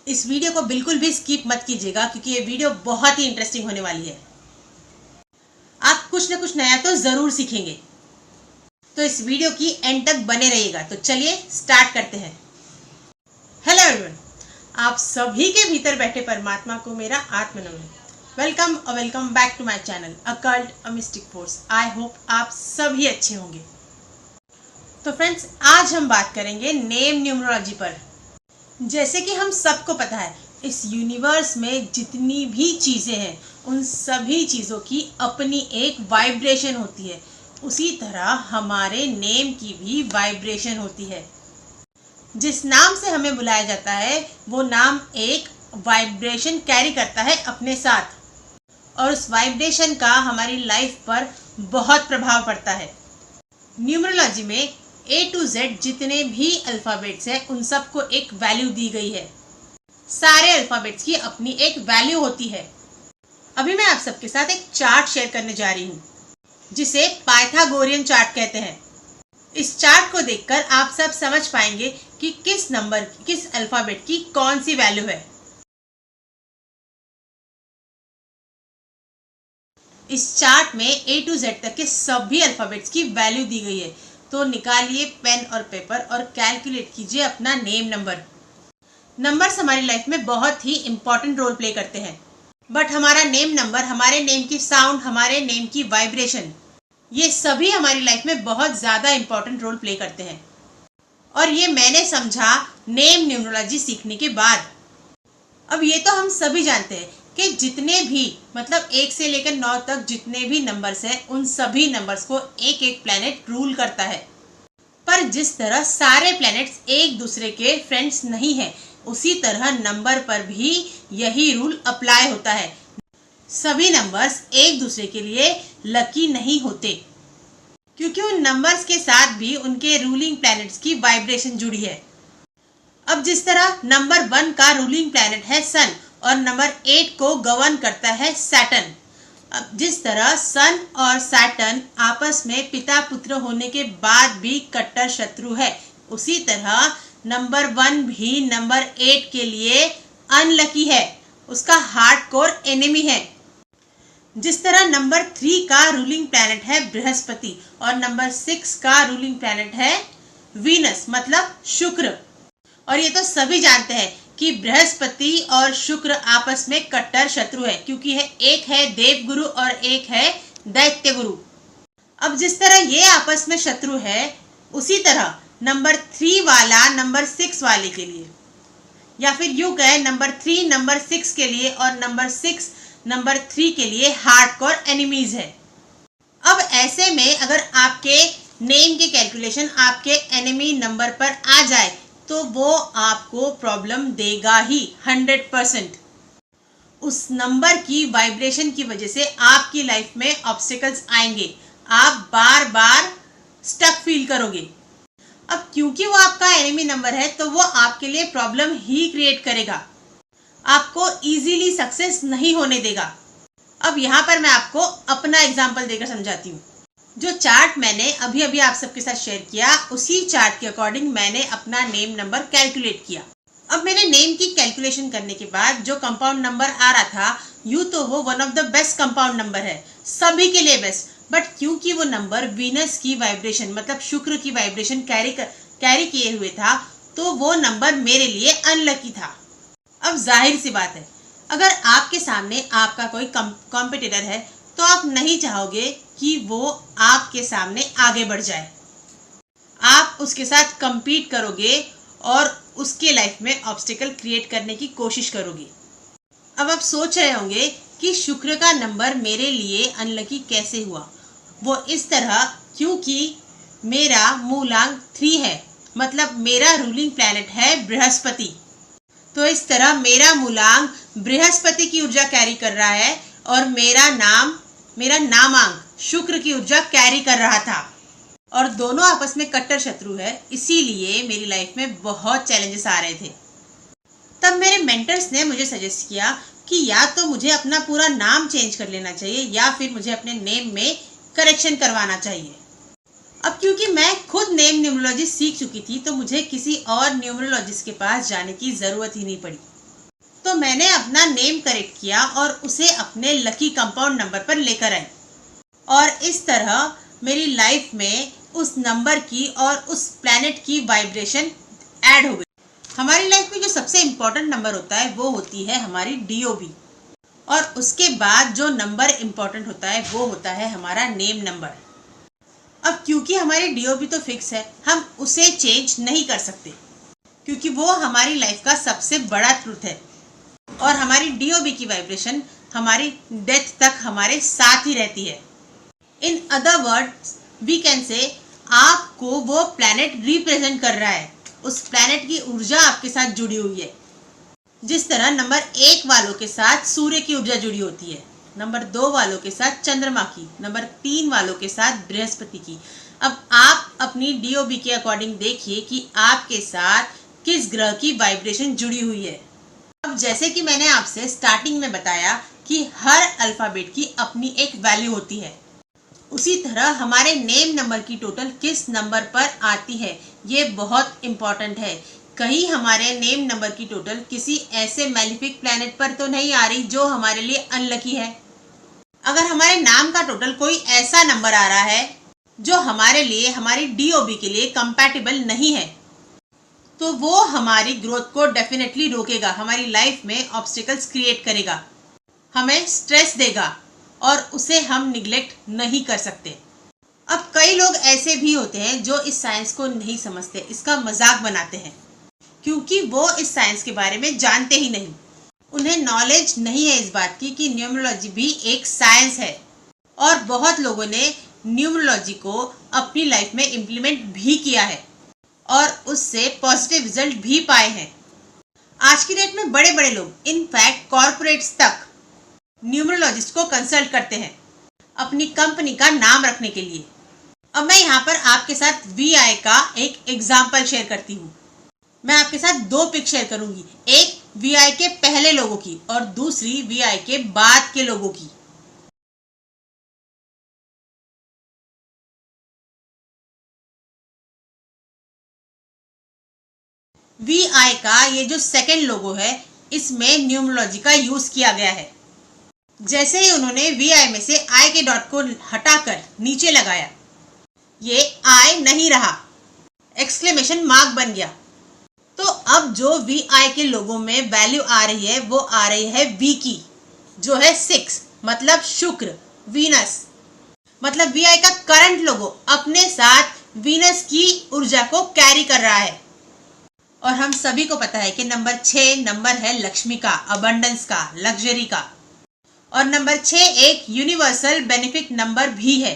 इस वीडियो को बिल्कुल भी स्किप मत कीजिएगा क्योंकि ये वीडियो बहुत ही इंटरेस्टिंग होने वाली है। आप कुछ ना कुछ नया तो जरूर सीखेंगे, तो इस वीडियो की एंड तक बने रहिएगा। तो चलिए स्टार्ट करते हैं। हेलो एवरीवन, आप सभी के भीतर बैठे परमात्मा को मेरा आत्म नमन। वेलकम और welcome back to my channel occult a mystic force. I hope आप सभी अच्छे होंगे। तो फ्रेंड्स, आज हम बात करेंगे नेम न्यूमरोलॉजी पर। जैसे कि हम सबको पता है, इस यूनिवर्स में जितनी भी चीज़ें हैं उन सभी चीज़ों की अपनी एक वाइब्रेशन होती है। उसी तरह हमारे नेम की भी वाइब्रेशन होती है। जिस नाम से हमें बुलाया जाता है वो नाम एक वाइब्रेशन कैरी करता है अपने साथ, और उस वाइब्रेशन का हमारी लाइफ पर बहुत प्रभाव पड़ता है। न्यूमरोलॉजी में A to Z जितने भी अल्फ़ाबेट्स हैं उन सबको एक वैल्यू दी गई है। सारे अल्फ़ाबेट्स की अपनी एक वैल्यू होती है। अभी मैं आप सबके साथ एक चार्ट शेयर करने जा रही हूँ जिसे पाइथागोरियन चार्ट कहते हैं। इस चार्ट को देखकर आप सब समझ पाएंगे कि किस नंबर, किस अल्फ़ाबेट की कौन सी वैल्यू है। इस चार्ट में A to Z तक के सभी अल्फ़ाबेट्स की वैल्यू दी गई है। तो निकालिए पेन और पेपर और कैलकुलेट कीजिए अपना नेम नंबर। नंबर्स हमारी लाइफ में बहुत ही इंपॉर्टेंट रोल प्ले करते हैं, बट हमारा नेम नंबर, हमारे नेम की साउंड, हमारे नेम की वाइब्रेशन, ये सभी हमारी लाइफ में बहुत ज़्यादा इंपॉर्टेंट रोल प्ले करते हैं। और ये मैंने समझा नेम न्यूमरोलॉजी सीखने के बाद। अब ये तो हम सभी जानते हैं कि जितने भी, मतलब 1 से लेकर 9 तक जितने भी नंबर्स हैं उन सभी नंबर्स को एक एक प्लैनेट रूल करता है। पर जिस तरह सारे प्लैनेट्स एक दूसरे के फ्रेंड्स नहीं हैं, उसी तरह नंबर पर भी यही रूल अप्लाई होता है। सभी नंबर्स एक दूसरे के लिए लकी नहीं होते, क्योंकि उन नंबर्स के साथ भी उनके रूलिंग प्लैनेट्स की वाइब्रेशन जुड़ी है। अब जिस तरह नंबर 1 का रूलिंग प्लैनेट है सन और नंबर 8 को गवर्न करता है सैटर्न, अब जिस तरह सन और सैटर्न आपस में पिता पुत्र होने के बाद भी कट्टर शत्रु है, उसी तरह नंबर 1 भी नंबर 8 के लिए अनलकी है, उसका हार्डकोर एनिमी है। जिस तरह नंबर 3 का रूलिंग प्लैनेट है बृहस्पति और नंबर 6 का रूलिंग प्लैनेट है वीनस, मतलब शुक्र। और ये तो सभी जानते हैं कि बृहस्पति और शुक्र आपस में कट्टर शत्रु है, क्योंकि एक है देवगुरु और एक है दैत्य गुरु। अब जिस तरह ये आपस में शत्रु है, उसी तरह नंबर 3 वाला नंबर 6 वाले के लिए, या फिर यूं कहे नंबर 3 नंबर 6 के लिए और नंबर 6 नंबर 3 के लिए हार्डकोर एनिमीज है। अब ऐसे में अगर आपके नेम की कैलकुलेशन आपके एनिमी नंबर पर आ जाए तो वो आपको प्रॉब्लम देगा ही 100%। उस नंबर की वाइब्रेशन की वजह से आपकी लाइफ में ऑब्स्टिकल्स आएंगे, आप बार बार स्टक फील करोगे। अब क्योंकि वो आपका एनिमी नंबर है तो वो आपके लिए प्रॉब्लम ही क्रिएट करेगा, आपको इजीली सक्सेस नहीं होने देगा। अब यहाँ पर मैं आपको अपना एग्जाम्पल देकर समझाती हूँ। जो चार्ट मैंने अभी अभी आप सबके साथ शेयर किया, उसी चार्ट के अकॉर्डिंग मैंने अपना नेम नंबर कैलकुलेट किया। अब मेरे नेम की कैलकुलेशन करने के बाद जो कंपाउंड नंबर आ रहा था, यूँ तो वो one of the best compound number है, सभी के लिए बेस्ट, बट क्योंकि वो नंबर वीनस की वाइब्रेशन, मतलब शुक्र की वाइब्रेशन कैरी किए हुए था, तो वो नंबर मेरे लिए अनलकी था। अब जाहिर सी बात है, अगर आपके सामने आपका कोई कॉम्पिटिटर है तो आप नहीं चाहोगे कि वो आपके सामने आगे बढ़ जाए। आप उसके साथ compete करोगे और उसके लाइफ में ऑब्स्टिकल क्रिएट करने की कोशिश करोगे। अब आप सोच रहे होंगे कि शुक्र का नंबर मेरे लिए अनलकी कैसे हुआ। वो इस तरह, क्योंकि मेरा मूलांक 3 है, मतलब मेरा रूलिंग प्लैनेट है बृहस्पति। तो इस तरह मेरा मूलांक बृहस्पति की ऊर्जा कैरी कर रहा है और मेरा नामांक शुक्र की ऊर्जा कैरी कर रहा था, और दोनों आपस में कट्टर शत्रु है। इसीलिए मेरी लाइफ में बहुत चैलेंजेस आ रहे थे। तब मेरे मेंटर्स ने मुझे सजेस्ट किया कि या तो मुझे अपना पूरा नाम चेंज कर लेना चाहिए या फिर मुझे अपने नेम में करेक्शन करवाना चाहिए। अब क्योंकि मैं खुद नेम न्यूमरोलॉजी सीख चुकी थी तो मुझे किसी और न्यूमरोलॉजिस्ट के पास जाने की ज़रूरत ही नहीं पड़ी। तो मैंने अपना नेम करेक्ट किया और उसे अपने लकी कंपाउंड नंबर पर लेकर आई और इस तरह मेरी लाइफ में उस नंबर की और उस प्लैनेट की वाइब्रेशन ऐड हो गई। हमारी लाइफ में जो सबसे इम्पोर्टेंट नंबर होता है वो होती है हमारी DOB और उसके बाद जो नंबर इम्पोर्टेंट होता है वो होता है हमारा नेम नंबर। अब क्योंकि हमारी DOB तो फिक्स है, हम उसे चेंज नहीं कर सकते क्योंकि वो हमारी लाइफ का सबसे बड़ा ट्रूथ है और हमारी DOB की वाइब्रेशन हमारी डेथ तक हमारे साथ ही रहती है। In other words we can say आपको वो प्लैनेट रिप्रेजेंट कर रहा है, उस प्लैनेट की ऊर्जा आपके साथ जुड़ी हुई है। जिस तरह नंबर 1 वालों के साथ सूर्य की ऊर्जा जुड़ी होती है, नंबर 2 वालों के साथ चंद्रमा की, नंबर 3 वालों के साथ बृहस्पति की। अब आप अपनी DOB के अकॉर्डिंग देखिए कि आपके साथ किस ग्रह की वाइब्रेशन जुड़ी हुई है। अब जैसे कि मैंने आपसे स्टार्टिंग में बताया कि हर अल्फाबेट की अपनी एक वैल्यू होती है, उसी तरह हमारे नेम नंबर की टोटल किस नंबर पर आती है ये बहुत इम्पोर्टेंट है। कहीं हमारे नेम नंबर की टोटल किसी ऐसे मैलिफिक प्लैनेट पर तो नहीं आ रही जो हमारे लिए अनलकी है। अगर हमारे नाम का टोटल कोई ऐसा नंबर आ रहा है जो हमारे लिए, हमारी DOB के लिए कंपैटिबल नहीं है, तो वो हमारी ग्रोथ को डेफिनेटली रोकेगा, हमारी लाइफ में ऑब्स्टिकल्स क्रिएट करेगा, हमें स्ट्रेस देगा और उसे हम निग्लेक्ट नहीं कर सकते। अब कई लोग ऐसे भी होते हैं जो इस साइंस को नहीं समझते, इसका मजाक बनाते हैं क्योंकि वो इस साइंस के बारे में जानते ही नहीं। उन्हें नॉलेज नहीं है इस बात की कि न्यूमरोलॉजी भी एक साइंस है और बहुत लोगों ने न्यूमरोलॉजी को अपनी लाइफ में इम्प्लीमेंट भी किया है और उससे पॉजिटिव रिजल्ट भी पाए हैं। आज की डेट में बड़े बड़े लोग, इनफैक्ट कॉर्पोरेट्स तक न्यूमरोलॉजिस्ट को कंसल्ट करते हैं अपनी कंपनी का नाम रखने के लिए। अब मैं यहाँ पर आपके साथ VI का एक एग्जाम्पल शेयर करती हूँ। मैं आपके साथ 2 पिक शेयर करूंगी, एक VI के पहले लोगों की और दूसरी VI के बाद के लोगों की। VI का ये जो सेकंड लोगो है, इसमें न्यूमरोलॉजी का यूज किया गया है। जैसे ही उन्होंने VI में से I के डॉट को हटाकर नीचे लगाया, ये I नहीं रहा, एक्सक्लेमेशन मार्क बन गया। तो अब जो VI के लोगों में वैल्यू आ रही है वो आ रही है V की, जो है 6, मतलब शुक्र, वीनस। मतलब VI का करंट लोगो अपने साथ वीनस की ऊर्जा को कैरी कर रहा है। और हम सभी को पता है कि नंबर 6 नंबर है लक्ष्मी का, अबंडेंस का, लग्जरी का। और नंबर 6 एक यूनिवर्सल बेनिफिट नंबर भी है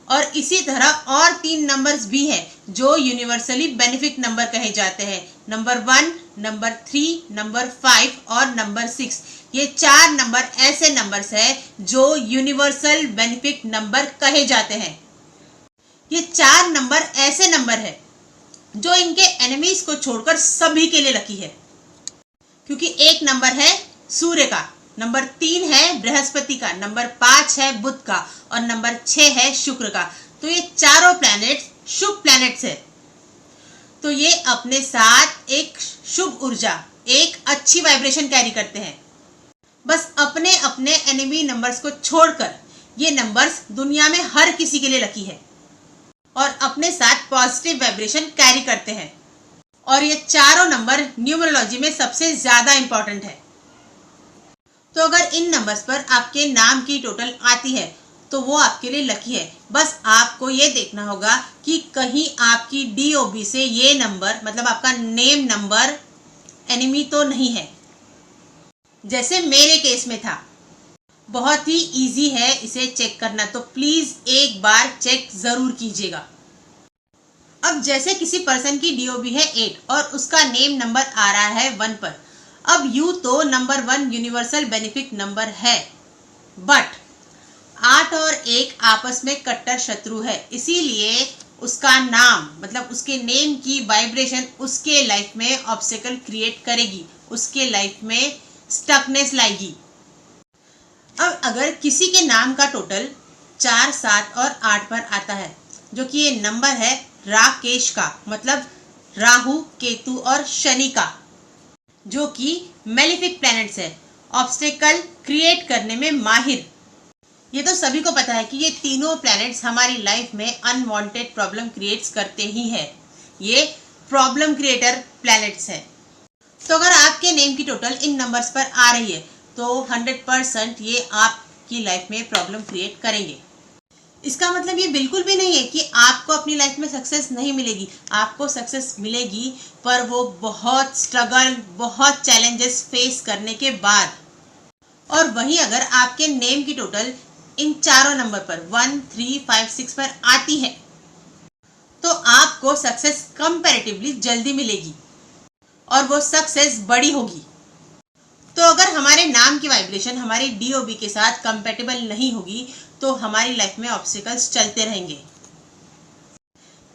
और इसी तरह और 3 नंबर्स भी हैं जो यूनिवर्सली बेनिफिट नंबर कहे जाते हैं। नंबर 1, नंबर 3, नंबर 5 और नंबर 6। ये 4 नंबर ऐसे नंबर्स हैं जो यूनिवर्सल बेनिफिट नंबर कहे जाते हैं। ये 4 नंबर ऐसे नंबर है जो इनके एनिमीज को छोड़कर सभी के लिए लकी है, क्योंकि एक नंबर है सूर्य का, नंबर 3 है बृहस्पति का, नंबर 5 है बुध का और नंबर 6 है शुक्र का। तो ये चारों प्लैनेट्स शुभ प्लैनेट्स है। तो ये अपने साथ एक शुभ ऊर्जा, एक अच्छी वाइब्रेशन कैरी करते हैं। बस अपने अपने एनिमी नंबर्स को छोड़कर ये नंबर्स दुनिया में हर किसी के लिए लकी है और अपने साथ पॉजिटिव वाइब्रेशन कैरी करते हैं। और ये चारों नंबर न्यूमरोलॉजी में सबसे ज्यादा इंपॉर्टेंट है। तो अगर इन नंबर्स पर आपके नाम की टोटल आती है तो वो आपके लिए लकी है। बस आपको ये देखना होगा कि कहीं आपकी DOB से ये नंबर, मतलब आपका नेम नंबर, एनिमी तो नहीं है, जैसे मेरे केस में था। बहुत ही इजी है इसे चेक करना, तो प्लीज एक बार चेक जरूर कीजिएगा। अब जैसे किसी पर्सन की DOB है 8 और उसका नेम नंबर आ रहा है 1 पर। अब यूं तो नंबर 1 यूनिवर्सल बेनिफिट नंबर है, बट 8 और 1 आपस में कट्टर शत्रु है, इसीलिए उसका नाम, मतलब उसके नेम की वाइब्रेशन उसके लाइफ में ऑब्स्टेकल क्रिएट करेगी, उसके लाइफ में स्टकनेस लाएगी। अब अगर किसी के नाम का टोटल 4, 7 और 8 पर आता है, जो कि ये नंबर है राकेश का, मतलब राहु, केतु और शनि का, जो कि मेलिफिक प्लैनेट्स है, ऑब्स्टेकल क्रिएट करने में माहिर। ये तो सभी को पता है कि ये तीनों प्लैनेट्स हमारी लाइफ में अनवांटेड प्रॉब्लम क्रिएट्स करते ही हैं। ये प्रॉब्लम क्रिएटर प्लैनेट्स हैं। तो अगर आपके नेम की टोटल इन नंबर्स पर आ रही है तो 100% ये आपकी लाइफ में प्रॉब्लम क्रिएट करेंगे। इसका मतलब ये बिल्कुल भी नहीं है कि आपको अपनी लाइफ में सक्सेस नहीं मिलेगी। आपको सक्सेस मिलेगी, पर वो बहुत स्ट्रगल, बहुत चैलेंजेस फेस करने के बाद। और वहीं अगर आपके नेम की टोटल इन चारों नंबर पर 1, 3, 5, 6 पर आती है तो आपको सक्सेस कंपैरेटिवली जल्दी मिलेगी और वो सक्सेस बड़ी होगी। तो अगर हमारे नाम की वाइब्रेशन हमारी डीओबी के साथ कंपैटिबल नहीं होगी तो हमारी लाइफ में ऑब्स्टिकल्स चलते रहेंगे।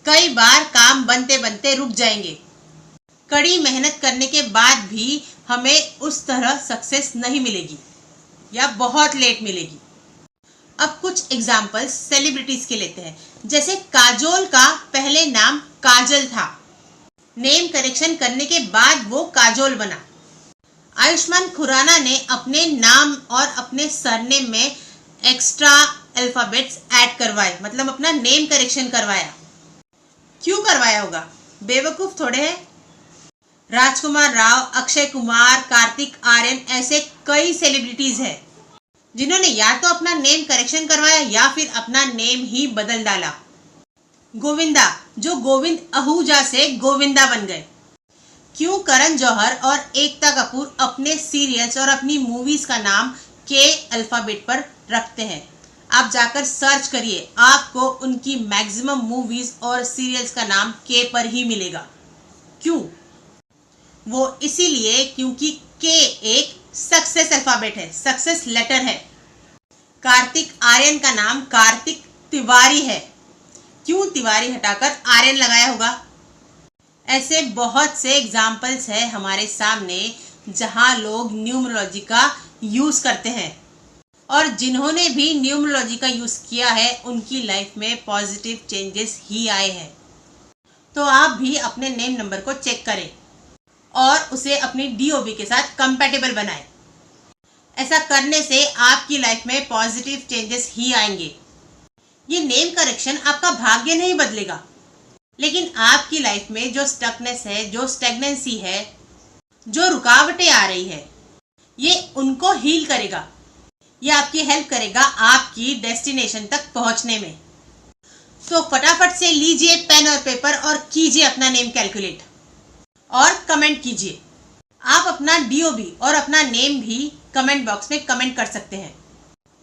कई बार काम बनते बनते रुक जाएंगे। कड़ी मेहनत करने के बाद भी हमें उस तरह सक्सेस नहीं मिलेगी या बहुत लेट मिलेगी। अब कुछ एग्जाम्पल्स सेलिब्रिटीज के लेते हैं। जैसे काजोल का पहले नाम काजल था, नेम करेक्शन करने के बाद वो काजोल बना। आयुष्मान खुराना ने अपने नाम और अपने सरनेम में एक्स्ट्रा अल्फाबेट्स ऐड करवाए, मतलब अपना नेम करेक्शन करवाया। क्यों करवाया होगा? बेवकूफ थोड़े हैं। राजकुमार राव, अक्षय कुमार, कार्तिक आर्यन, ऐसे कई सेलिब्रिटीज हैं जिन्होंने या तो अपना नेम करेक्शन करवाया या फिर अपना नेम ही बदल डाला। गोविंदा, जो गोविंद आहूजा से गोविंदा बन गए। क्यों करण जौहर और एकता कपूर अपने सीरियल्स और अपनी मूवीज का नाम के अल्फाबेट पर रखते हैं? आप जाकर सर्च करिए, आपको उनकी मैक्सिमम मूवीज और सीरियल्स का नाम के पर ही मिलेगा। क्यों? वो इसीलिए क्योंकि के एक सक्सेस अल्फाबेट है, सक्सेस लेटर है। कार्तिक आर्यन का नाम कार्तिक तिवारी है। क्यों तिवारी हटाकर आर्यन लगाया होगा? ऐसे बहुत से एग्जाम्पल्स हैं हमारे सामने जहां लोग न्यूमरोलॉजी का यूज करते हैं, और जिन्होंने भी न्यूमरोलॉजी का यूज किया है उनकी लाइफ में पॉजिटिव चेंजेस ही आए हैं। तो आप भी अपने नेम नंबर को चेक करें और उसे अपनी डीओबी के साथ कंपैटिबल बनाएं। ऐसा करने से आपकी लाइफ में पॉजिटिव चेंजेस ही आएंगे। ये नेम करेक्शन आपका भाग्य नहीं बदलेगा, लेकिन आपकी लाइफ में जो स्टकनेस है, जो स्टेगनेंसी है, जो रुकावटें आ रही है, ये उनको हील करेगा। ये आपकी हेल्प करेगा आपकी डेस्टिनेशन तक पहुंचने में। तो फटाफट से लीजिए पेन और पेपर और कीजिए अपना नेम कैलकुलेट और कमेंट कीजिए। आप अपना डीओबी और अपना नेम भी कमेंट बॉक्स में कमेंट कर सकते हैं,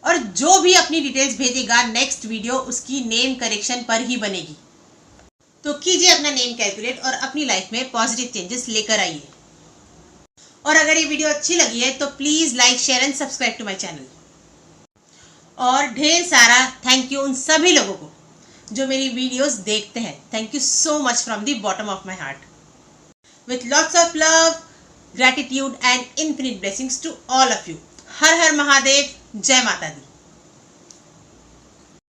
और जो भी अपनी डिटेल्स भेजेगा नेक्स्ट वीडियो उसकी नेम करेक्शन पर ही बनेगी। तो कीजिए अपना नेम कैलकुलेट और अपनी लाइफ में पॉजिटिव चेंजेस लेकर आइए। और अगर ये वीडियो अच्छी लगी है तो please like, share and subscribe to my channel. और ढेर सारा थैंक यू उन सभी लोगों को जो मेरी वीडियोस देखते हैं। Thank you so much from the bottom of my heart. With lots of love, gratitude and infinite blessings to all of you. हर हर महादेव, जय माता दी।